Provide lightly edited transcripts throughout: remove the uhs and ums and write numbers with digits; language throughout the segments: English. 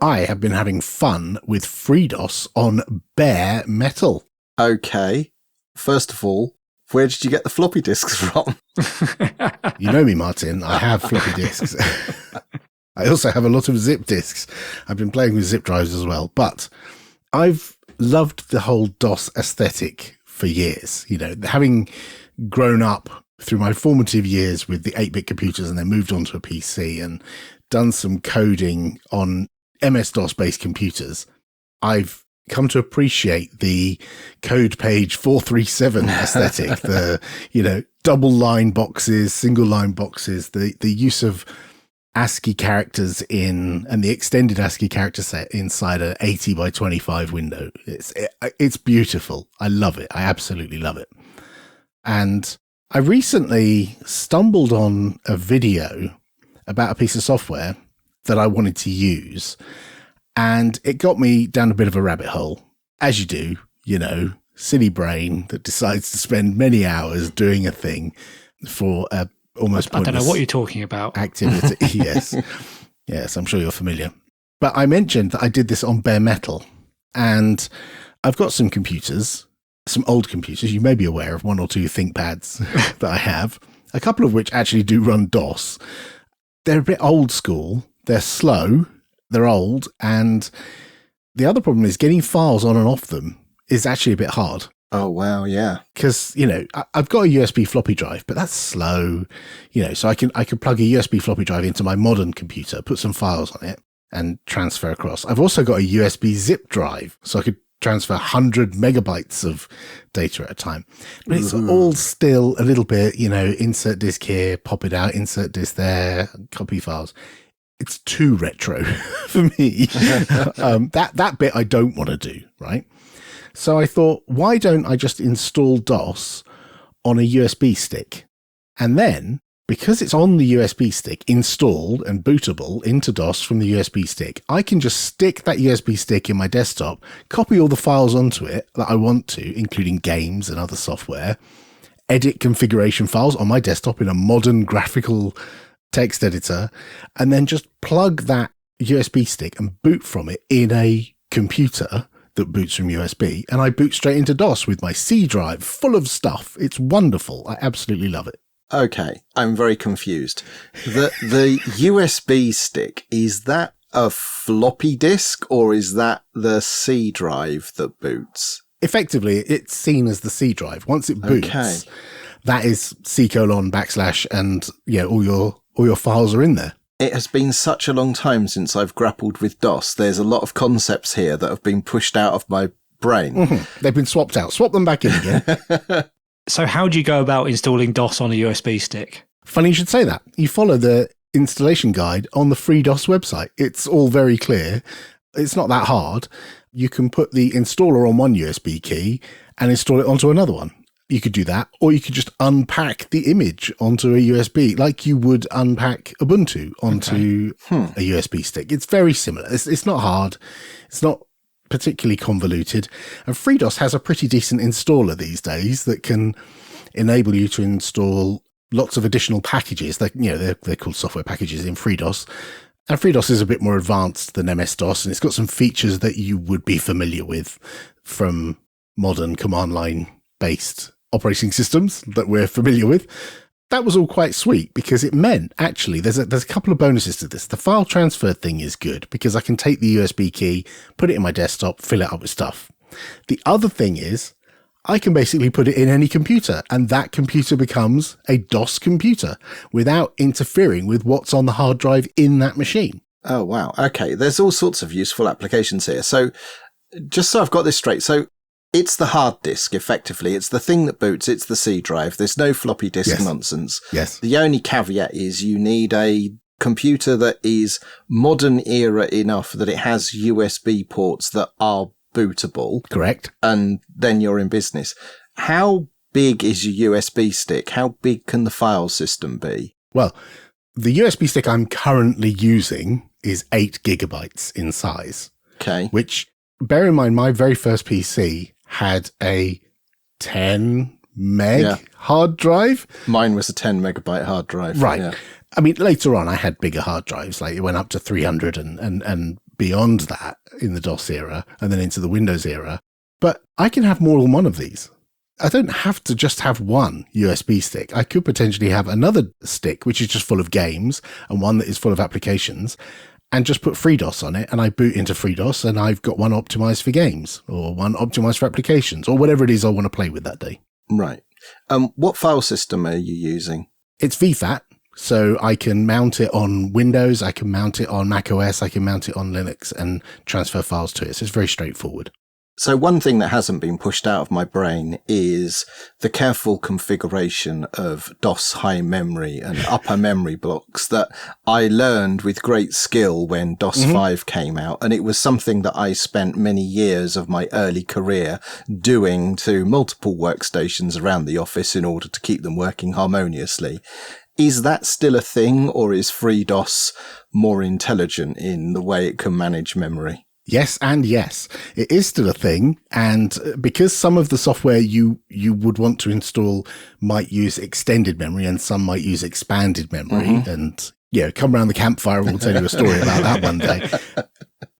I have been having fun with FreeDOS on bare metal. Okay. First of all, where did you get the floppy disks from? You know me, Martin. I have floppy disks. I also have a lot of zip disks. I've been playing with zip drives as well. But I've loved the whole DOS aesthetic for years. You know, having grown up through my formative years with the 8-bit computers and then moved on to a PC and done some coding on MS-DOS-based computers, I've come to appreciate the code page 437 aesthetic, the, you know, double line boxes, single line boxes, the use of ASCII characters in, and the extended ASCII character set inside an 80 by 25 window. It's beautiful. I love it. I absolutely love it. And I recently stumbled on a video about a piece of software that I wanted to use, and it got me down a bit of a rabbit hole, as you do, you know, silly brain that decides to spend many hours doing a thing for a almost pointless, I don't know what you're talking about. Activity. Yes, I'm sure you're familiar. But I mentioned that I did this on bare metal, and I've got some computers, some old computers. You may be aware of 1 or 2 ThinkPads that I have, a couple of which actually do run DOS. They're a bit old school. They're slow. They're old. And the other problem is getting files on and off them is actually a bit hard. Oh, wow, yeah. Because, you know, I've got a USB floppy drive, but that's slow, you know, so I could plug a USB floppy drive into my modern computer, put some files on it and transfer across. I've also got a USB zip drive, so I could transfer 100 megabytes of data at a time. But it's all still a little bit, you know, insert disk here, pop it out, insert disk there, copy files. It's too retro for me. That bit I don't want to do, right? So I thought, why don't I just install DOS on a USB stick? And then, because it's on the USB stick, installed and bootable into DOS from the USB stick, I can just stick that USB stick in my desktop, copy all the files onto it that I want to, including games and other software, edit configuration files on my desktop in a modern graphical text editor, and then just plug that USB stick and boot from it in a computer that boots from USB, and I boot straight into DOS with my C drive full of stuff. It's wonderful. I absolutely love it. Okay, I'm very confused. The USB stick, is that a floppy disk or is that the C drive that boots? Effectively, it's seen as the C drive. Once it boots, that is C:// and yeah, all your files are in there. It has been such a long time since I've grappled with DOS. There's a lot of concepts here that have been pushed out of my brain. Mm-hmm. They've been swapped out. Swap them back in again. So how do you go about installing DOS on a USB stick? Funny you should say that. You follow the installation guide on the FreeDOS website. It's all very clear. It's not that hard. You can put the installer on one USB key and install it onto another one. You could do that, or you could just unpack the image onto a USB, like you would unpack Ubuntu onto a USB stick. It's very similar. It's not hard. It's not particularly convoluted. And FreeDOS has a pretty decent installer these days that can enable you to install lots of additional packages. They're called software packages in FreeDOS. And FreeDOS is a bit more advanced than MS-DOS, and it's got some features that you would be familiar with from modern command line based operating systems that we're familiar with. That was all quite sweet because it meant actually there's a couple of bonuses to this. The file transfer thing is good because I can take the USB key, put it in my desktop, fill it up with stuff. The other thing is I can basically put it in any computer, and that computer becomes a DOS computer without interfering with what's on the hard drive in that machine. Oh, wow. Okay. There's all sorts of useful applications here. So just so I've got this straight. So it's the hard disk, effectively. It's the thing that boots. It's the C drive. There's no floppy disk nonsense. Yes. The only caveat is you need a computer that is modern era enough that it has USB ports that are bootable. Correct. And then you're in business. How big is your USB stick? How big can the file system be? Well, the USB stick I'm currently using is 8 gigabytes in size. Okay. Which, bear in mind, my very first PC had a 10 meg hard drive. Mine was a 10 megabyte hard drive. Right. Yeah. I mean, later on, I had bigger hard drives. Like it went up to 300 and beyond that in the DOS era and then into the Windows era. But I can have more than one of these. I don't have to just have one USB stick. I could potentially have another stick, which is just full of games, and one that is full of applications, and just put FreeDOS on it, and I boot into FreeDOS, and I've got one optimized for games, or one optimized for applications, or whatever it is I want to play with that day. Right. What file system are you using? It's VFAT, so I can mount it on Windows, I can mount it on macOS, I can mount it on Linux, and transfer files to it. So it's very straightforward. So one thing that hasn't been pushed out of my brain is the careful configuration of DOS high memory and upper memory blocks that I learned with great skill when DOS 5 came out. And it was something that I spent many years of my early career doing to multiple workstations around the office in order to keep them working harmoniously. Is that still a thing, or is FreeDOS more intelligent in the way it can manage memory? Yes and yes. It is still a thing, and because some of the software you would want to install might use extended memory and some might use expanded memory, and come around the campfire and we'll tell you a story about that one day.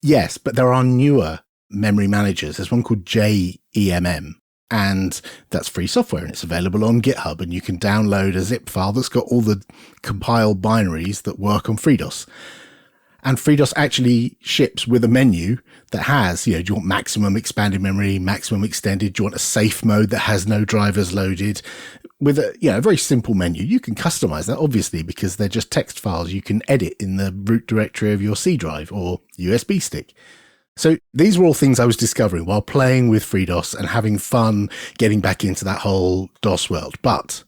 Yes, but there are newer memory managers. There's one called JEMM, and that's free software, and it's available on GitHub, and you can download a zip file that's got all the compiled binaries that work on FreeDOS. And FreeDOS actually ships with a menu that has, do you want maximum expanded memory, maximum extended? Do you want a safe mode that has no drivers loaded? With a very simple menu. You can customize that, obviously, because they're just text files you can edit in the root directory of your C drive or USB stick. So these were all things I was discovering while playing with FreeDOS and having fun getting back into that whole DOS world. But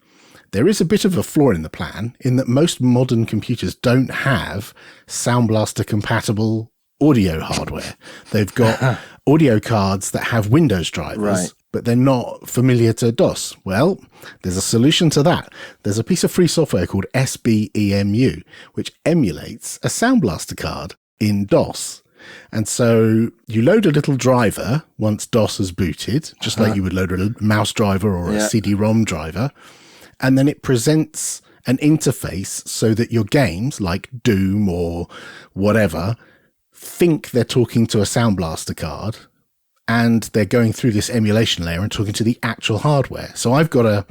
there is a bit of a flaw in the plan in that most modern computers don't have SoundBlaster compatible audio hardware. They've got audio cards that have Windows drivers, but they're not familiar to DOS. Well, there's a solution to that. There's a piece of free software called SBEMU, which emulates a SoundBlaster card in DOS. And so you load a little driver once DOS has booted, just like you would load a mouse driver or a CD-ROM driver. And then it presents an interface so that your games, like Doom or whatever, think they're talking to a SoundBlaster card, and they're going through this emulation layer and talking to the actual hardware. So I've got a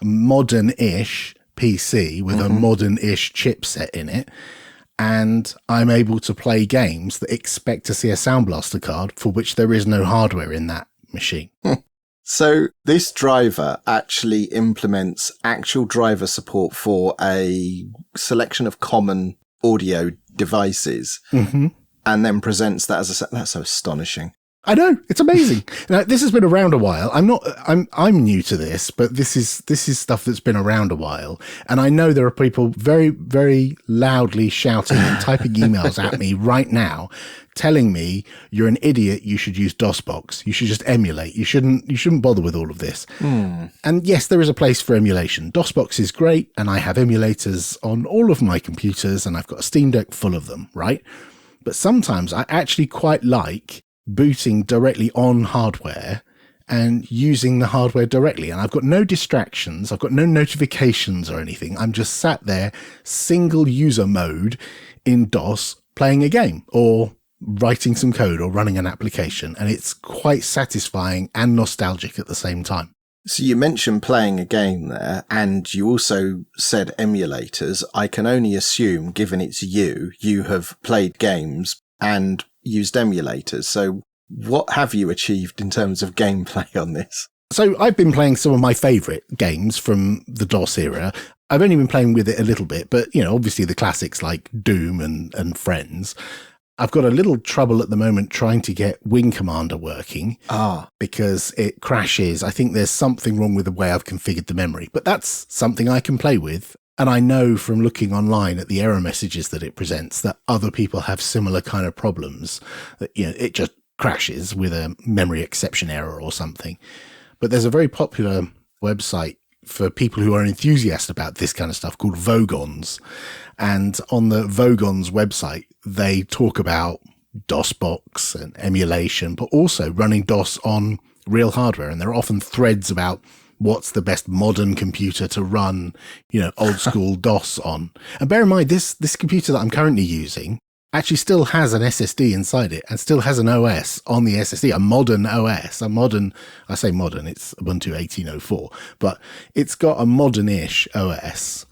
modern-ish PC with a modern-ish chipset in it, and I'm able to play games that expect to see a SoundBlaster card for which there is no hardware in that machine. So this driver actually implements actual driver support for a selection of common audio devices and then presents that as that's so astonishing. I know, it's amazing. Now, this has been around a while. I'm new to this, but this is stuff that's been around a while. And I know there are people very, very loudly shouting and typing emails at me right now, telling me you're an idiot. You should use DOSBox. You should just emulate. You shouldn't bother with all of this. And yes, there is a place for emulation. DOSBox is great. And I have emulators on all of my computers, and I've got a Steam Deck full of them, right? But sometimes I actually quite like booting directly on hardware and using the hardware directly. And I've got no distractions. I've got no notifications or anything. I'm just sat there, single user mode in DOS, playing a game or writing some code or running an application. And it's quite satisfying and nostalgic at the same time. So you mentioned playing a game there, and you also said emulators. I can only assume, given it's you have played games and used emulators. So what have you achieved in terms of gameplay on this? So I've been playing some of my favorite games from the DOS era. I've only been playing with it a little bit, but obviously the classics like Doom and Friends. I've got a little trouble at the moment trying to get Wing Commander working because it crashes. I think there's something wrong with the way I've configured the memory, but that's something I can play with. And I know from looking online at the error messages that it presents that other people have similar kind of problems, that it just crashes with a memory exception error or something. But there's a very popular website for people who are enthusiastic about this kind of stuff called Vogons. And on the Vogons website, they talk about DOSBox and emulation, but also running DOS on real hardware. And there are often threads about what's the best modern computer to run, old school DOS on. And bear in mind, this computer that I'm currently using, actually still has an SSD inside it and still has an OS on the SSD, a modern OS, I say modern, it's Ubuntu 18.04, but it's got a modern-ish OS.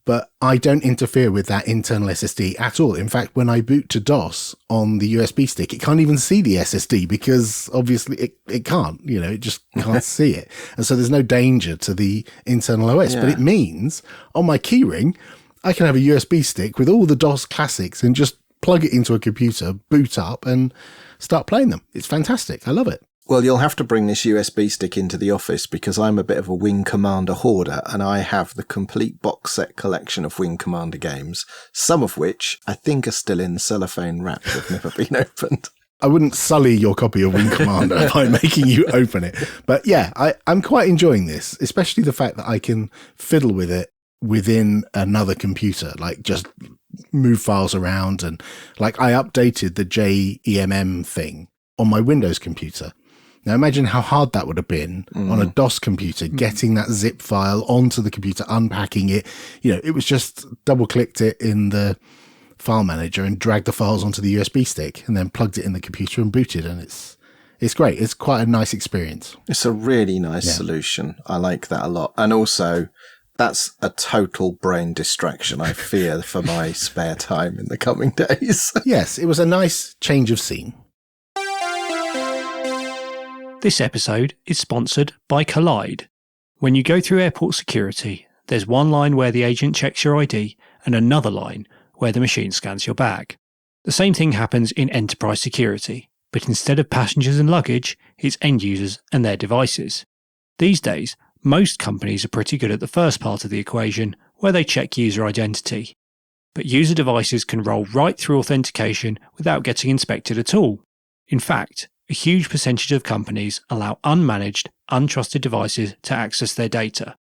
But I don't interfere with that internal SSD at all. In fact, when I boot to DOS on the USB stick, it can't even see the SSD because obviously it can't, it just can't see it. And so there's no danger to the internal OS, but it means on my keyring, I can have a USB stick with all the DOS classics and just plug it into a computer, boot up and start playing them. It's fantastic. I love it. Well, you'll have to bring this USB stick into the office because I'm a bit of a Wing Commander hoarder and I have the complete box set collection of Wing Commander games, some of which I think are still in cellophane wrap that have never been opened. I wouldn't sully your copy of Wing Commander by making you open it. But yeah, I'm quite enjoying this, especially the fact that I can fiddle with it within another computer, like just move files around. And like I updated the JEMM thing on my Windows computer. Now imagine how hard that would have been on a DOS computer, getting that zip file onto the computer, unpacking it. It was just double-clicked it in the file manager and dragged the files onto the USB stick and then plugged it in the computer and booted. And it's great. It's quite a nice experience. It's a really nice solution. I like that a lot. And also, that's a total brain distraction, I fear, for my spare time in the coming days. Yes, it was a nice change of scene. This episode is sponsored by Kolide. When you go through airport security, there's one line where the agent checks your ID and another line where the machine scans your bag. The same thing happens in enterprise security, but instead of passengers and luggage, it's end users and their devices. These days, most companies are pretty good at the first part of the equation, where they check user identity. But user devices can roll right through authentication without getting inspected at all. In fact, a huge percentage of companies allow unmanaged, untrusted devices to access their data.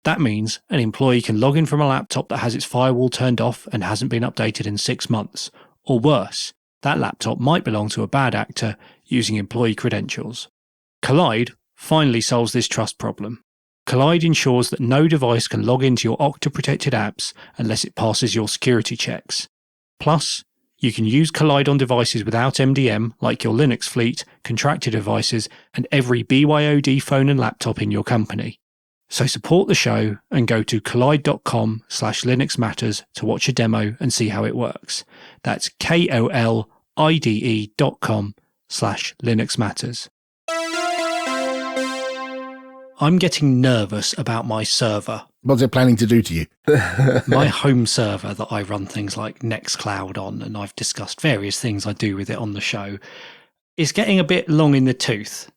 That means an employee can log in from a laptop that has its firewall turned off and hasn't been updated in 6 months. Or worse, that laptop might belong to a bad actor using employee credentials. Kolide finally solves this trust problem. Kolide ensures that no device can log into your Okta-protected apps unless it passes your security checks. Plus, you can use Kolide on devices without MDM, like your Linux fleet, contracted devices, and every BYOD phone and laptop in your company. So support the show and go to kolide.com/Linux Matters to watch a demo and see how it works. That's KOLIDE.com/Linux Matters. I'm getting nervous about my server. What's it planning to do to you? My home server that I run things like Nextcloud on, and I've discussed various things I do with it on the show, is getting a bit long in the tooth.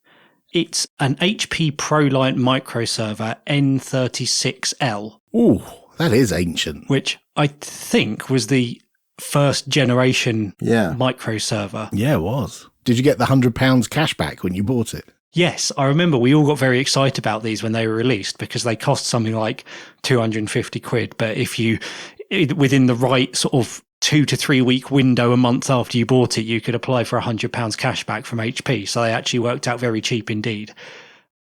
It's an HP ProLiant microserver N36L. Ooh, that is ancient. Which I think was the first generation microserver. Yeah, it was. Did you get the £100 cash back when you bought it? Yes, I remember we all got very excited about these when they were released because they cost something like 250 quid. But if you, within the right sort of 2 to 3 week window a month after you bought it, you could apply for £100 cash back from HP. So they actually worked out very cheap indeed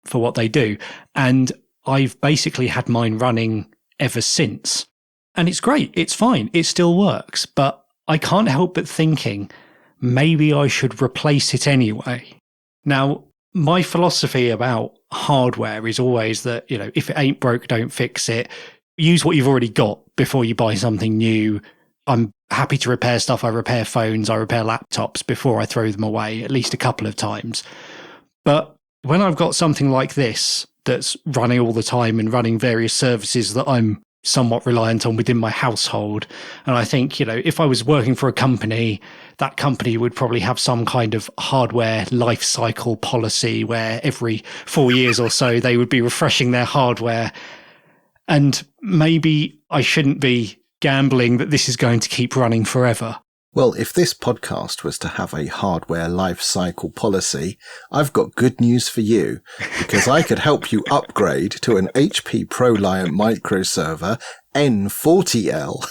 for what they do. And I've basically had mine running ever since. And it's great. It's fine. It still works. But I can't help but thinking maybe I should replace it anyway. Now, my philosophy about hardware is always that, if it ain't broke, don't fix it. Use what you've already got before you buy something new. I'm happy to repair stuff. I repair phones, I repair laptops before I throw them away, at least a couple of times. But when I've got something like this that's running all the time and running various services that I'm somewhat reliant on within my household. And I think, if I was working for a company, that company would probably have some kind of hardware life cycle policy where every 4 years or so they would be refreshing their hardware. And maybe I shouldn't be gambling that this is going to keep running forever. Well, if this podcast was to have a hardware life cycle policy, I've got good news for you, because I could help you upgrade to an HP ProLiant microserver N40L.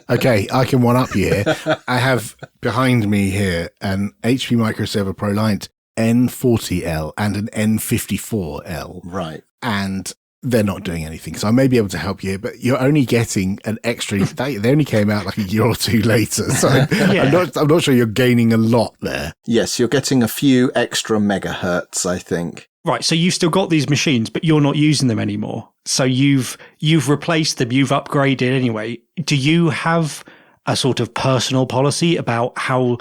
Okay, I can one-up you here. I have behind me here an HP microserver ProLiant N40L and an N54L. Right. And they're not doing anything. So I may be able to help you, but you're only getting an extra. They only came out like a year or two later. So I'm not sure you're gaining a lot there. Yes, you're getting a few extra megahertz, I think. Right, so you've still got these machines, but you're not using them anymore. So you've replaced them, you've upgraded anyway. Do you have a sort of personal policy about how,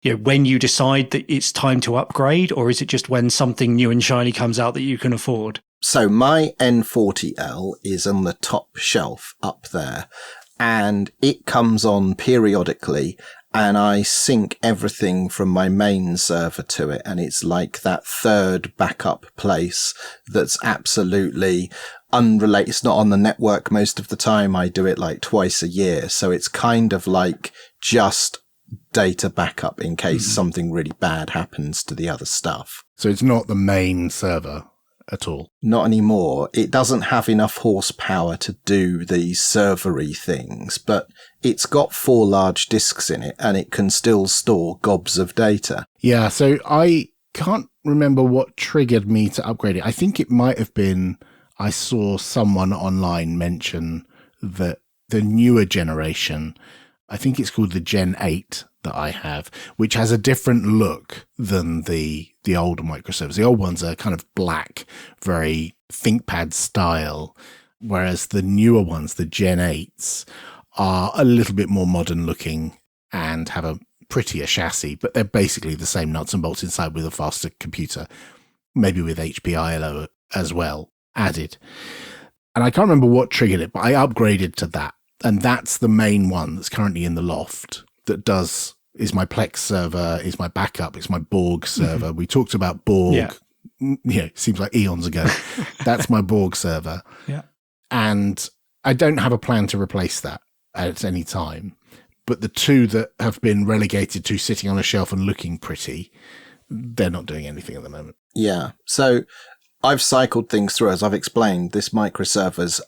when you decide that it's time to upgrade, or is it just when something new and shiny comes out that you can afford? So my N40L is on the top shelf up there, and it comes on periodically, and I sync everything from my main server to it, and it's like that third backup place that's absolutely unrelated. It's not on the network most of the time. I do it like twice a year, so it's kind of like just data backup in case something really bad happens to the other stuff. So it's not the main server at all? Not anymore. It doesn't have enough horsepower to do these servery things, but it's got 4 large disks in it and it can still store gobs of data. Yeah, so I can't remember what triggered me to upgrade it. I think it might have been I saw someone online mention that the newer generation, I think it's called the Gen 8 that I have, which has a different look than the older microservers. The old ones are kind of black, very ThinkPad style, whereas the newer ones, the Gen 8s, are a little bit more modern looking and have a prettier chassis, but they're basically the same nuts and bolts inside with a faster computer, maybe with HPILO as well added. And I can't remember what triggered it, but I upgraded to that. And that's the main one that's currently in the loft that is my Plex server, is my backup, it's my Borg server. We talked about Borg. Yeah, seems like eons ago. That's my Borg server. Yeah. And I don't have a plan to replace that at any time. But the two that have been relegated to sitting on a shelf and looking pretty, they're not doing anything at the moment. Yeah. So I've cycled things through, as I've explained. This microserver's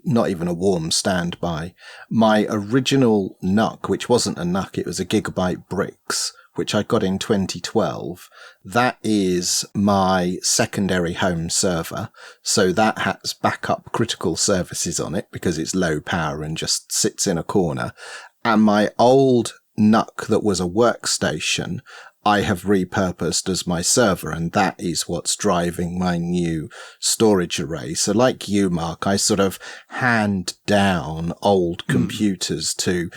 not even a warm standby. My original NUC, which wasn't a NUC, it was a Gigabyte Bricks, which I got in 2012. That is my secondary home server. So that has backup critical services on it because it's low power and just sits in a corner. And my old NUC that was a workstation, I have repurposed as my server, and that is what's driving my new storage array. So like you, Mark, I sort of hand down old computers to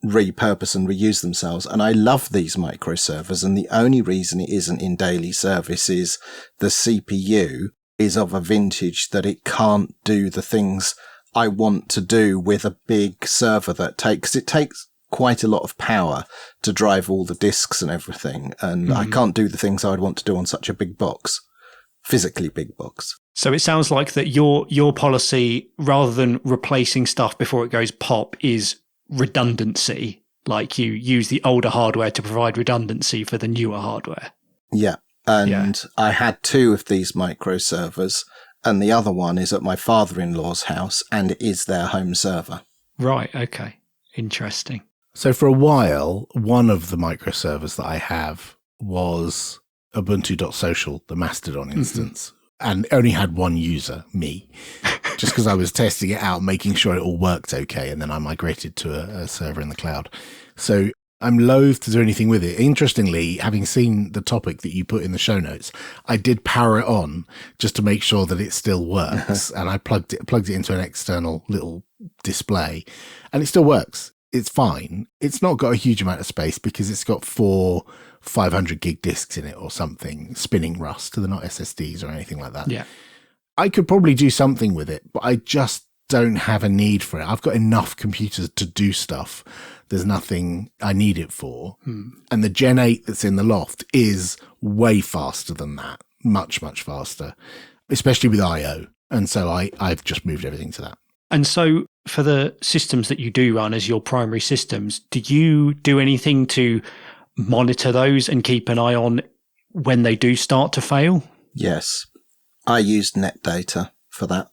repurpose and reuse themselves. And I love these microservers. And the only reason it isn't in daily service is the CPU is of a vintage that it can't do the things I want to do with a big server it takes quite a lot of power to drive all the disks and everything. And I can't do the things I would want to do on such a big box, physically big box. So it sounds like that your policy, rather than replacing stuff before it goes pop, is redundancy. Like you use the older hardware to provide redundancy for the newer hardware. Yeah. And I had 2 of these microservers, and the other one is at my father-in-law's house, and it is their home server. Right. Okay. Interesting. So for a while, one of the microservers that I have was Ubuntu.social, the Mastodon instance, and only had one user, me, just because I was testing it out, making sure it all worked okay. And then I migrated to a server in the cloud. So I'm loath to do anything with it. Interestingly, having seen the topic that you put in the show notes, I did power it on just to make sure that it still works. And I plugged it into an external little display, and it still works. It's fine. It's not got a huge amount of space because it's got 4 500 gig disks in it or something, spinning Rust. They're not SSDs or anything like that. Yeah. I could probably do something with it, but I just don't have a need for it. I've got enough computers to do stuff. There's nothing I need it for. And the Gen 8 that's in the loft is way faster than that. Much, much faster, especially with I/O. And so I've just moved everything to that. And so for the systems that you do run as your primary systems, do you do anything to monitor those and keep an eye on when they do start to fail? Yes. I used NetData for that.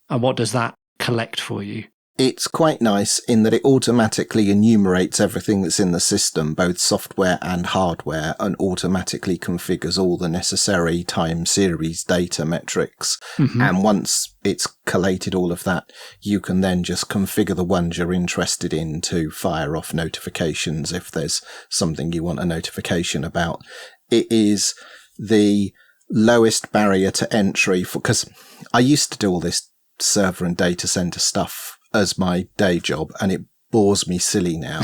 And what does that collect for you? It's quite nice in that it automatically enumerates everything that's in the system, both software and hardware, and automatically configures all the necessary time series data metrics. Mm-hmm. And once it's collated all of that, you can then just configure the ones you're interested in to fire off notifications if there's something you want a notification about. It is the lowest barrier to entry because I used to do all this server and data center stuff as my day job, and it bores me silly now.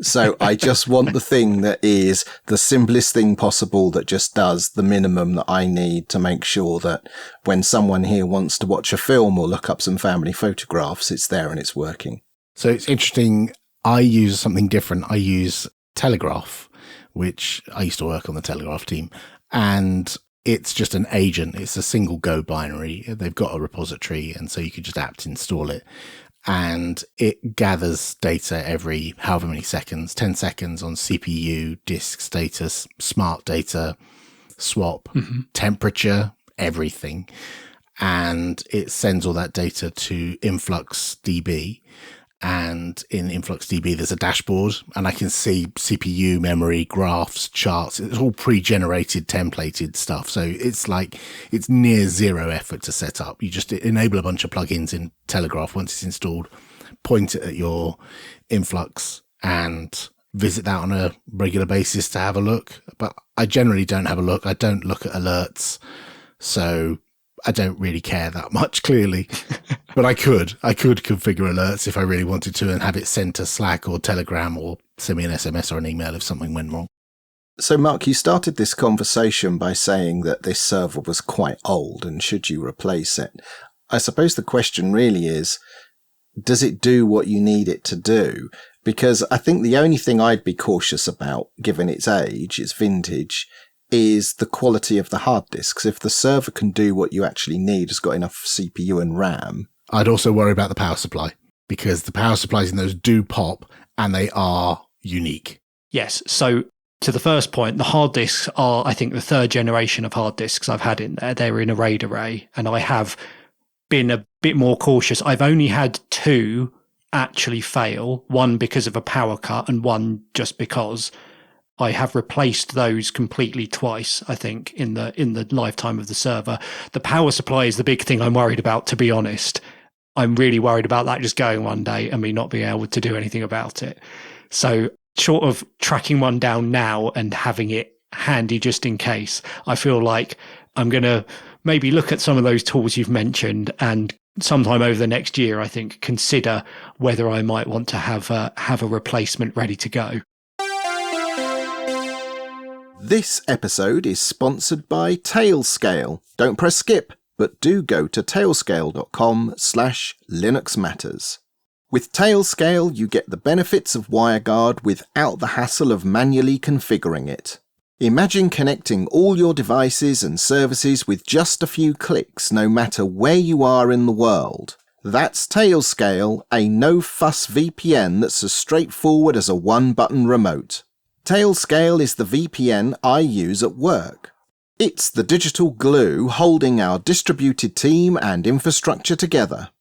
So I just want the thing that is the simplest thing possible that just does the minimum that I need to make sure that when someone here wants to watch a film or look up some family photographs, it's there and it's working. So it's interesting. I use something different. I use Telegraph, which I used to work on the Telegraph team, and it's just an agent. It's a single Go binary. They've got a repository, and so you could just apt install it. And it gathers data every however many seconds, 10 seconds on CPU, disk status, smart data, swap, temperature, everything. And it sends all that data to InfluxDB. And in InfluxDB, there's a dashboard, and I can see CPU, memory, graphs, charts. It's all pre-generated, templated stuff. So it's like, it's near zero effort to set up. You just enable a bunch of plugins in Telegraph once it's installed, point it at your Influx, and visit that on a regular basis to have a look. But I generally don't have a look. I don't look at alerts. So I don't really care that much, clearly. But I could configure alerts if I really wanted to and have it sent to Slack or Telegram or send me an SMS or an email if something went wrong. So, Mark, you started this conversation by saying that this server was quite old and should you replace it? I suppose the question really is, does it do what you need it to do? Because I think the only thing I'd be cautious about, given its age, its vintage, is the quality of the hard disks. If the server can do what you actually need, has got enough CPU and RAM. I'd also worry about the power supply, because the power supplies in those do pop and they are unique. Yes. So to the first point, the hard disks are, I think, the third generation of hard disks I've had in there. They're in a RAID array, and I have been a bit more cautious. I've only had two actually fail, one because of a power cut and one just because. I have replaced those completely twice, I think, in the lifetime of the server. The power supply is the big thing I'm worried about, to be honest. I'm really worried about that just going one day and me not being able to do anything about it. So short of tracking one down now and having it handy just in case, I feel like I'm going to maybe look at some of those tools you've mentioned and sometime over the next year, I think, consider whether I might want to have a replacement ready to go. This episode is sponsored by Tailscale. Don't press skip, but do go to tailscale.com/Linux Matters. With Tailscale, you get the benefits of WireGuard without the hassle of manually configuring it. Imagine connecting all your devices and services with just a few clicks, no matter where you are in the world. That's Tailscale, a no-fuss VPN that's as straightforward as a one-button remote. Tailscale is the VPN I use at work. It's the digital glue holding our distributed team and infrastructure together.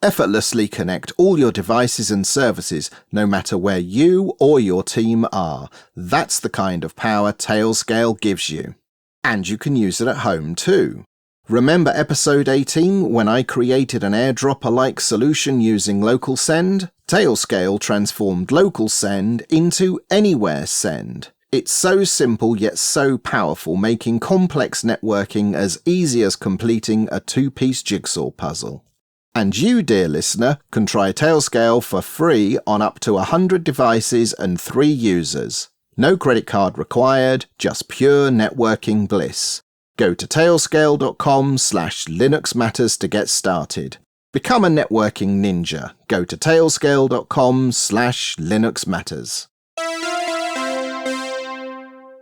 Effortlessly connect all your devices and services, no matter where you or your team are. That's the kind of power Tailscale gives you. And you can use it at home too. Remember episode 18 when I created an airdrop-alike solution using Local Send? Tailscale transformed Local Send into Anywhere Send. It's so simple yet so powerful, making complex networking as easy as completing a two-piece jigsaw puzzle. And you, dear listener, can try Tailscale for free on up to 100 devices and 3 users. No credit card required, just pure networking bliss. Go to tailscale.com/Linux Matters to get started. Become a networking ninja. Go to tailscale.com/Linux Matters.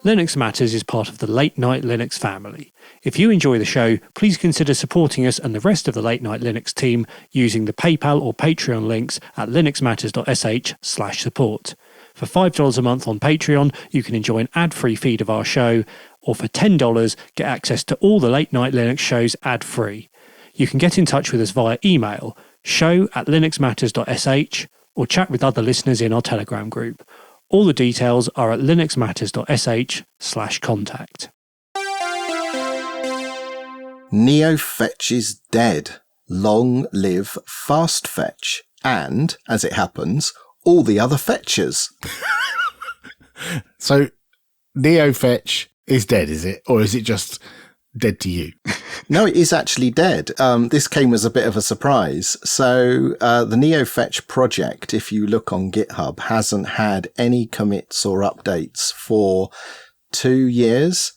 Linux Matters is part of the Late Night Linux family. If you enjoy the show, please consider supporting us and the rest of the Late Night Linux team using the PayPal or Patreon links at linuxmatters.sh/support. For $5 a month on Patreon, you can enjoy an ad-free feed of our show, or for $10, get access to all the Late Night Linux shows ad-free. You can get in touch with us via email, show@linuxmatters.sh, or chat with other listeners in our Telegram group. All the details are at linuxmatters.sh/contact. NeoFetch is dead. Long live FastFetch. And, as it happens, all the other fetchers. So, NeoFetch is dead, is it? Or is it just dead to you? No, it is actually dead. This came as a bit of a surprise. So the NeoFetch project, if you look on GitHub, hasn't had any commits or updates for 2 years.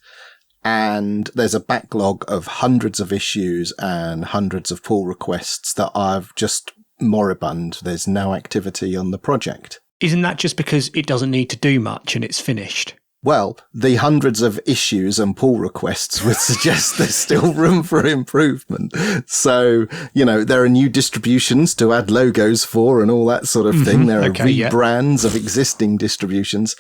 And there's a backlog of hundreds of issues and hundreds of pull requests that are just moribund. There's no activity on the project. Isn't that just because it doesn't need to do much and it's finished? Well, the hundreds of issues and pull requests would suggest there's still room for improvement. So, there are new distributions to add logos for and all that sort of thing. There are rebrands of existing distributions.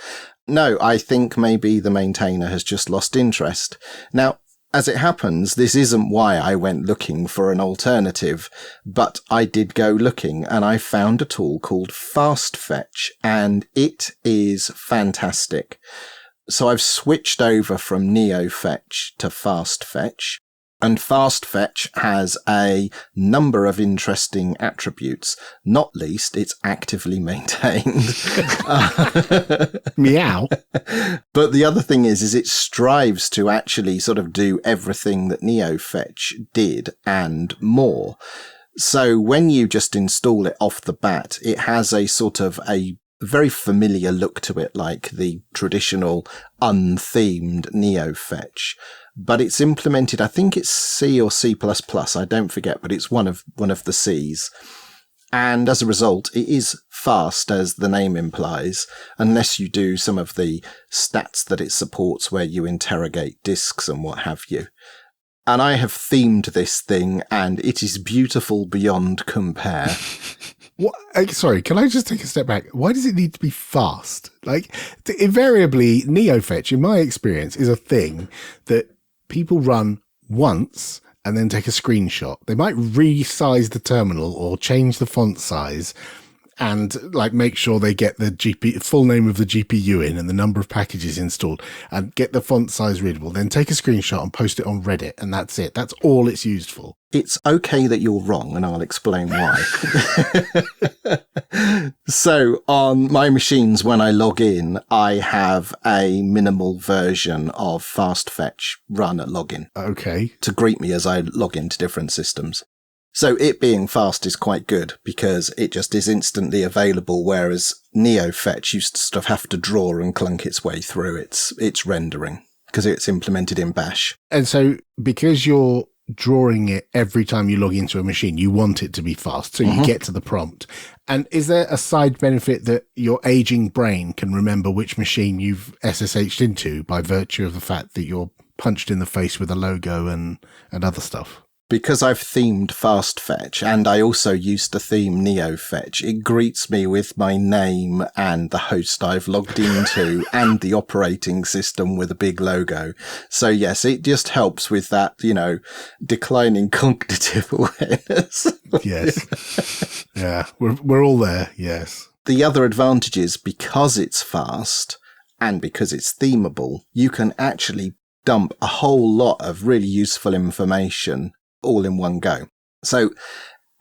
No, I think maybe the maintainer has just lost interest. Now, as it happens, this isn't why I went looking for an alternative, but I did go looking and I found a tool called FastFetch, and it is fantastic. So I've switched over from NeoFetch to FastFetch, and FastFetch has a number of interesting attributes. Not least, it's actively maintained. Meow. But the other thing is it strives to actually sort of do everything that NeoFetch did and more. So when you just install it off the bat, it has a sort of a very familiar look to it, like the traditional unthemed NeoFetch. But it's implemented, I think it's C or C++, I don't forget, but it's one of the C's. And as a result, it is fast, as the name implies, unless you do some of the stats that it supports where you interrogate disks and what have you. And I have themed this thing, and it is beautiful beyond compare. What? Sorry, can I just take a step back? Why does it need to be fast? Like, invariably, NeoFetch, in my experience, is a thing that people run once and then take a screenshot. They might resize the terminal or change the font size and make sure they get the full name of the GPU in and the number of packages installed and get the font size readable, then take a screenshot and post it on Reddit, and that's it. That's all it's used for. It's okay that you're wrong, and I'll explain why. So on my machines, when I log in, I have a minimal version of FastFetch run at login. Okay. To greet me as I log into different systems. So it being fast is quite good because it just is instantly available, whereas NeoFetch used to sort of have to draw and clunk its way through its rendering because it's implemented in Bash. And so because you're drawing it every time you log into a machine, you want it to be fast, so you get to the prompt. And is there a side benefit that your aging brain can remember which machine you've SSH'd into by virtue of the fact that you're punched in the face with a logo and other stuff? Because I've themed FastFetch, and I also used to theme NeoFetch, it greets me with my name and the host I've logged into and the operating system with a big logo. So yes, it just helps with that, declining cognitive awareness. Yes. Yeah, we're all there, yes. The other advantage is because it's fast and because it's themable, you can actually dump a whole lot of really useful information all in one go. So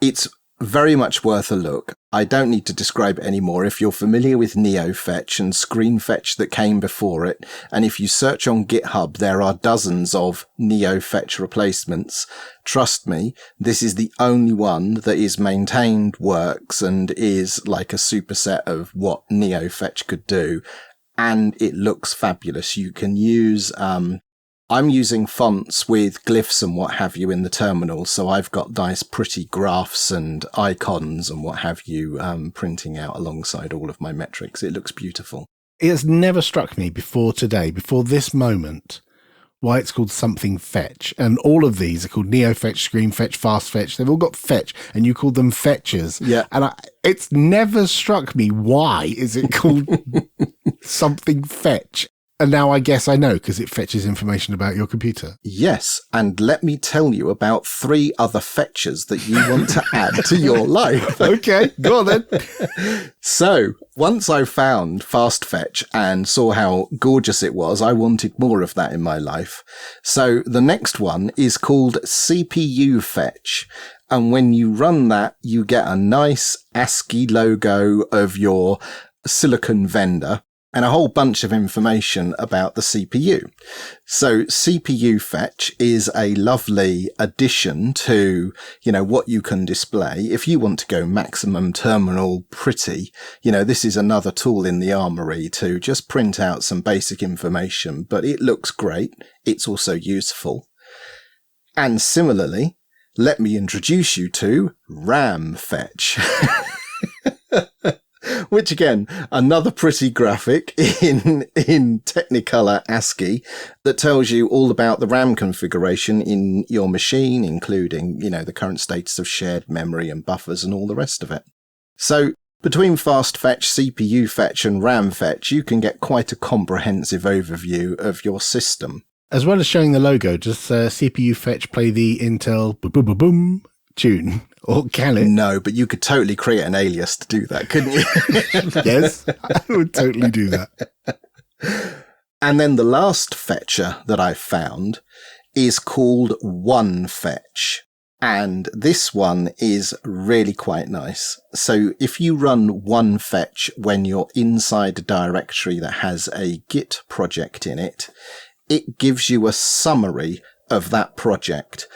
it's very much worth a look. I don't need to describe it anymore. If you're familiar with NeoFetch and ScreenFetch that came before it, and if you search on GitHub, there are dozens of NeoFetch replacements. Trust me, this is the only one that is maintained, works, and is like a superset of what NeoFetch could do. And it looks fabulous. You can use, I'm using fonts with glyphs and what have you in the terminal, so I've got nice pretty graphs and icons and what have you printing out alongside all of my metrics. It looks beautiful. It has never struck me before this moment, why it's called something fetch. And all of these are called NeoFetch, ScreenFetch, FastFetch. They've all got fetch, and you call them fetchers. Yeah. And it's never struck me, why is it called something fetch? And now I guess I know because it fetches information about your computer. Yes, and let me tell you about 3 other fetches that you want to add to your life. Okay, go on then. So, once I found Fast Fetch and saw how gorgeous it was, I wanted more of that in my life. So, the next one is called CPU Fetch. And when you run that, you get a nice ASCII logo of your silicon vendor and a whole bunch of information about the CPU. So CPU Fetch is a lovely addition to, what you can display. If you want to go maximum terminal pretty, this is another tool in the armory to just print out some basic information, but it looks great. It's also useful. And similarly, let me introduce you to RAM Fetch. Which again, another pretty graphic in Technicolor ASCII that tells you all about the RAM configuration in your machine, including, the current status of shared memory and buffers and all the rest of it. So between Fast Fetch, CPU Fetch and RAM Fetch, you can get quite a comprehensive overview of your system. As well as showing the logo, does CPU Fetch play the Intel boom boom boom boom tune? Or can it? No, but you could totally create an alias to do that, couldn't you? Yes, I would totally do that. And then the last fetcher that I found is called OneFetch. And this one is really quite nice. So if you run OneFetch when you're inside a directory that has a Git project in it, it gives you a summary of that project.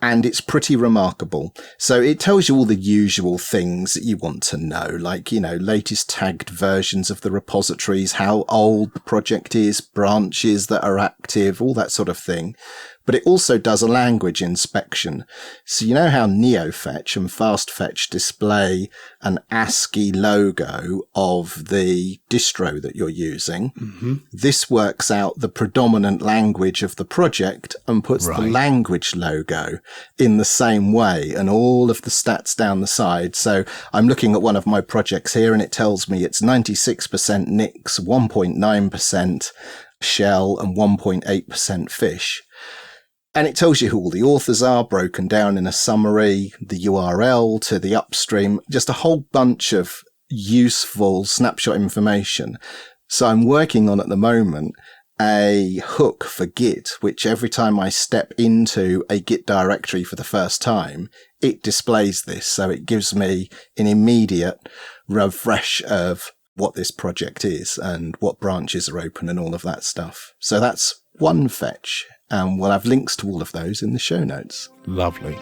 And it's pretty remarkable. So it tells you all the usual things that you want to know, like, latest tagged versions of the repositories, how old the project is, branches that are active, all that sort of thing. But it also does a language inspection. So you know how NeoFetch and FastFetch display an ASCII logo of the distro that you're using? Mm-hmm. This works out the predominant language of the project and puts the language logo in the same way and all of the stats down the side. So I'm looking at one of my projects here and it tells me it's 96% Nix, 1.9% Shell and 1.8% Fish. And it tells you who all the authors are, broken down in a summary, the URL to the upstream, just a whole bunch of useful snapshot information. So I'm working on at the moment a hook for Git, which every time I step into a Git directory for the first time, it displays this. So it gives me an immediate refresh of what this project is and what branches are open and all of that stuff. So that's OneFetch. And we'll have links to all of those in the show notes. Lovely.